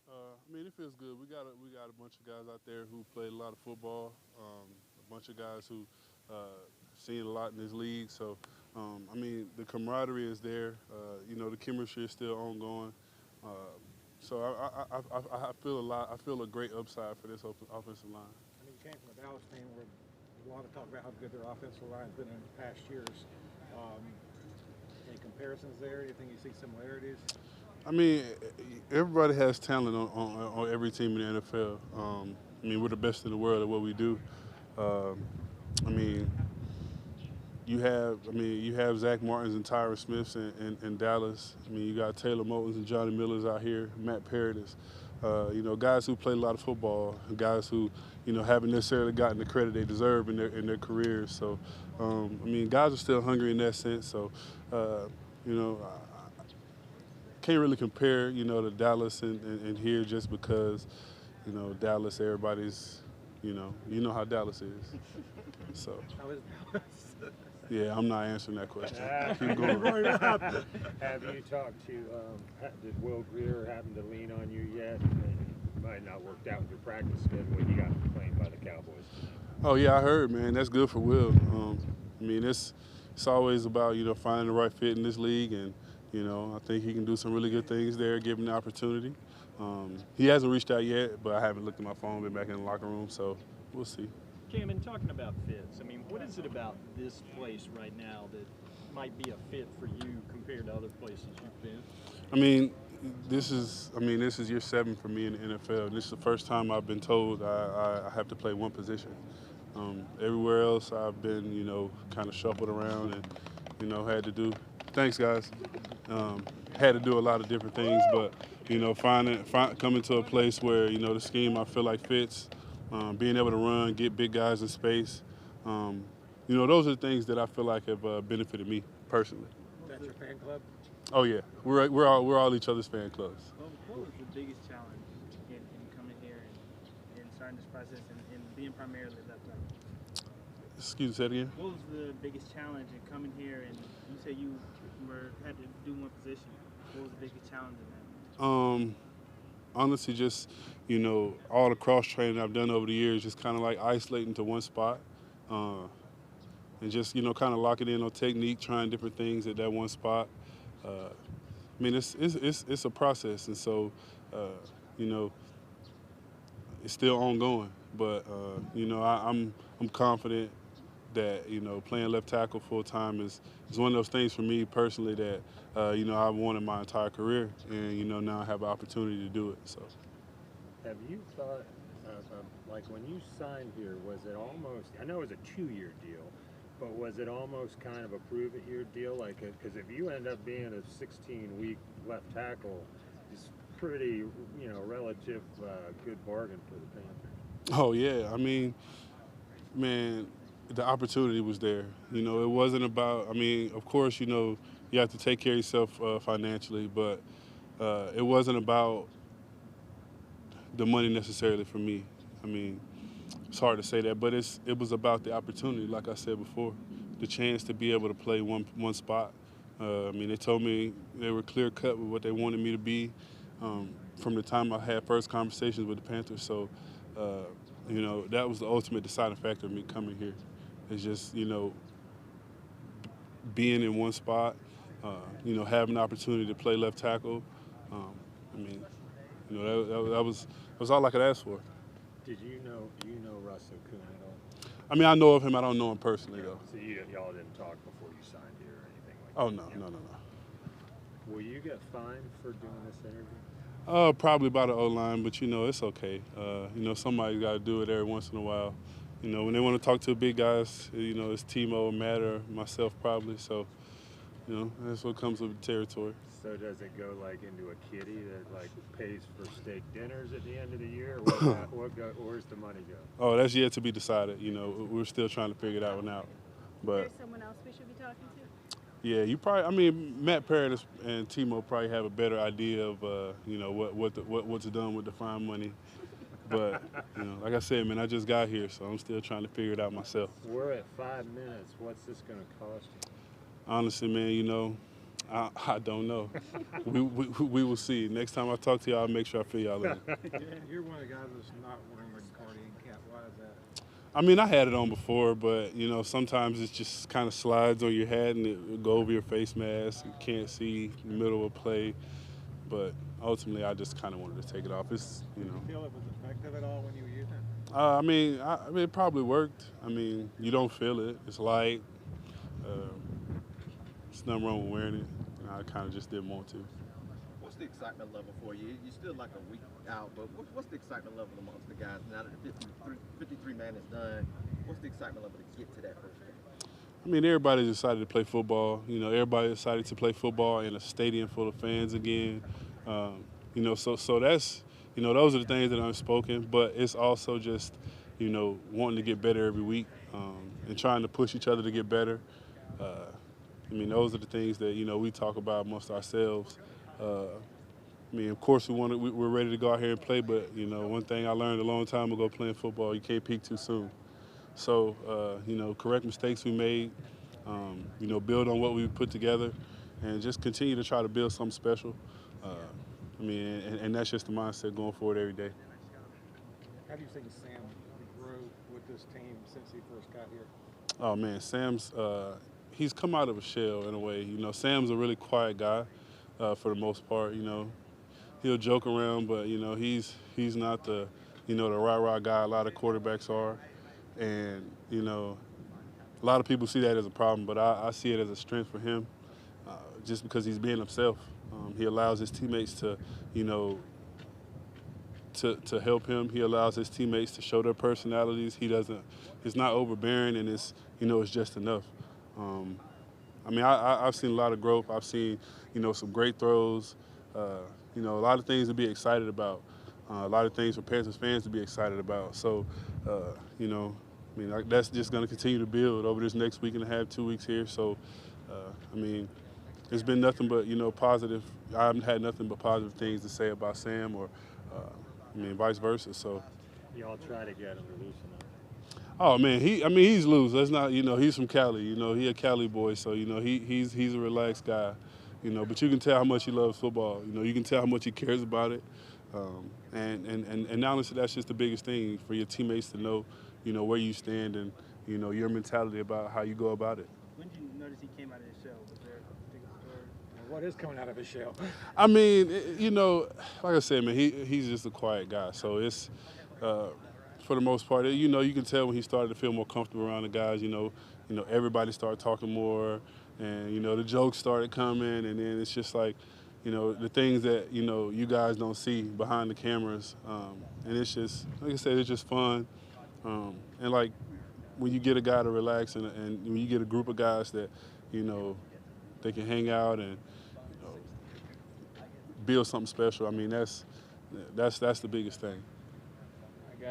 I mean, it feels good. We got a bunch of guys out there who played a lot of football. A bunch of guys who seen a lot in this league. So, I mean, the camaraderie is there. The chemistry is still ongoing. Uh, so I feel a lot. I feel a great upside for this offensive line. I mean, you came from a Dallas team where a lot of talk about how good their offensive line's been in past years. Um, any comparisons there? Anything you see similarities? I mean, everybody has talent on every team in the NFL. I mean, we're the best in the world at what we do. Um, I mean, you have Zach Martins and Tyron Smiths in Dallas. I mean, you got Taylor Moton's and Johnny Miller's out here, Matt Paradis. Guys who play a lot of football, guys who, haven't necessarily gotten the credit they deserve in their careers. So, I mean, guys are still hungry in that sense. So, I can't really compare, to Dallas and here just because, Dallas, everybody's, you know how Dallas is. So. How is Dallas? Yeah, I'm not answering that question. Keep Keep going. going up. Have you talked to, did Will Greer happen to lean on you yet? It might not worked out with your practice schedule when you got claimed by the Cowboys. Oh yeah, I heard, man. That's good for Will. I mean, it's always about finding the right fit in this league, and I think he can do some really good things there, given the opportunity. He hasn't reached out yet, but I haven't looked at my phone, been back in the locker room, so we'll see. Cam, and talking about fits, I mean, what is it about this place right now that might be a fit for you compared to other places you've been? I mean, this is year 7 for me in the NFL. And this is the first time I've been told I have to play one position. Everywhere else, I've been, kind of shuffled around and, had to do. Thanks, guys. Had to do a lot of different things, but coming to a place where the scheme I feel like fits, being able to run, get big guys in space. Those are the things that I feel like have benefited me personally. That's your fan club? Oh yeah, we're all each other's fan clubs. What was the biggest challenge in coming here and starting this process and being primarily left tackle? Excuse me, say it again. What was the biggest challenge in coming here and you said you had to do one position? What was the biggest challenge in that? Honestly, just all the cross training I've done over the years, just kind of like isolating to one spot, and just kind of locking in on technique, trying different things at that one spot. I mean, it's a process, and so you know it's still ongoing. But I'm confident that playing left tackle full time is one of those things for me personally that I've wanted my entire career, and now I have an opportunity to do it. So. Have you thought, like when you signed here, was it almost, I know it was a 2-year deal, but was it almost kind of a prove-it-year deal? Like, because if you end up being a 16-week left tackle, it's pretty, relative good bargain for the Panthers. Oh yeah, I mean, man, the opportunity was there. It wasn't about. I mean, of course, you have to take care of yourself financially, but it wasn't about the money necessarily for me. I mean, it's hard to say that, but it was about the opportunity. Like I said before, the chance to be able to play one spot. I mean, they told me they were clear cut with what they wanted me to be from the time I had first conversations with the Panthers. So, that was the ultimate deciding factor of me coming here. It's just being in one spot, having the opportunity to play left tackle. I mean, that was all I could ask for. Do you know Russ Okung at all? I mean, I know of him. I don't know him personally though. So y'all didn't talk before you signed here or anything like that? Oh no. Will you get fined for doing this interview? Probably by the O line, but it's okay. Somebody's got to do it every once in a while. When they want to talk to big guys, it's Timo or Matt or myself probably. So, that's what comes with the territory. So does it go like into a kitty that like pays for steak dinners at the end of the year? Or where's the money go? Oh, that's yet to be decided. We're still trying to figure that one out. But There's someone else we should be talking to? yeah, you probably. I mean, Matt Paradis and Timo probably have a better idea of what's done with the fine money. But like I said, man, I just got here, so I'm still trying to figure it out myself. We're at 5 minutes. What's this going to cost you? Honestly, man, I don't know. We will see. Next time I talk to y'all, I'll make sure I fill y'all in. You're one of the guys that's not wearing the guardian cap. Why is that? I mean, I had it on before, but you know, sometimes it just kind of slides on your head and it will go over your face mask. You can't see the middle of play, but ultimately, I just kind of wanted to take it off. It's you Did know, you feel it was effective at all when you were using it? I mean, it probably worked. I mean, you don't feel it. It's light. Uh, there's nothing wrong with wearing it. I kind of just didn't want to. What's the excitement level for you? You're still like a week out, but what's the excitement level amongst the guys now that the 53 man is done? What's the excitement level to get to that first game? I mean, everybody's excited to play football. You know, everybody's excited to play football in a stadium full of fans again. You know, so that's you know those are the things that are unspoken. But it's also just you know wanting to get better every week and trying to push each other to get better. I mean, those are the things that you know we talk about amongst ourselves. I mean, of course, we're ready to go out here and play, but you know, one thing I learned a long time ago playing football, you can't peak too soon. So, you know, correct mistakes we made, you know, build on what we put together, and just continue to try to build something special. Uh, I mean, and that's just the mindset going forward every day. How do you think Sam grew with this team since he first got here? Oh man, he's come out of a shell in a way. You know, Sam's a really quiet guy for the most part. You know, he'll joke around, but you know, he's not the you know the rah-rah guy a lot of quarterbacks are, and you know, a lot of people see that as a problem, but I see it as a strength for him, just because he's being himself. He allows his teammates to, you know, to help him. He allows his teammates to show their personalities. He doesn't. It's not overbearing, and it's you know it's just enough. Um, I mean, I've seen a lot of growth. I've seen you know some great throws. You know, a lot of things to be excited about. A lot of things for Panthers fans to be excited about. So, you know, I mean, that's just going to continue to build over this next week and a half, 2 weeks here. So, I mean, it's been nothing but you know positive. I haven't had nothing but positive things to say about Sam, or I mean, vice versa. So, Y'all try to get him to loosen up. oh man, I mean, he's loose. That's not, you know, he's from Cali. You know, he a Cali boy, so you know, he's a relaxed guy. You know, but you can tell how much he loves football. You know, you can tell how much he cares about it. And honestly, that's just the biggest thing for your teammates to know, you know, where you stand and you know your mentality about how you go about it. When did you notice he came out of his shell? Was there a particular story? And what is coming out of his shell? I mean, you know, like I said, man, he's just a quiet guy. So it's for the most part, you know, you can tell when he started to feel more comfortable around the guys. You know, everybody started talking more, and you know, the jokes started coming, and then it's just like, you know, the things that you know you guys don't see behind the cameras, and it's just like I said, it's just fun, and like when you get a guy to relax, and when you get a group of guys that, you know, they can hang out and you know, build something special. I mean, that's the biggest thing.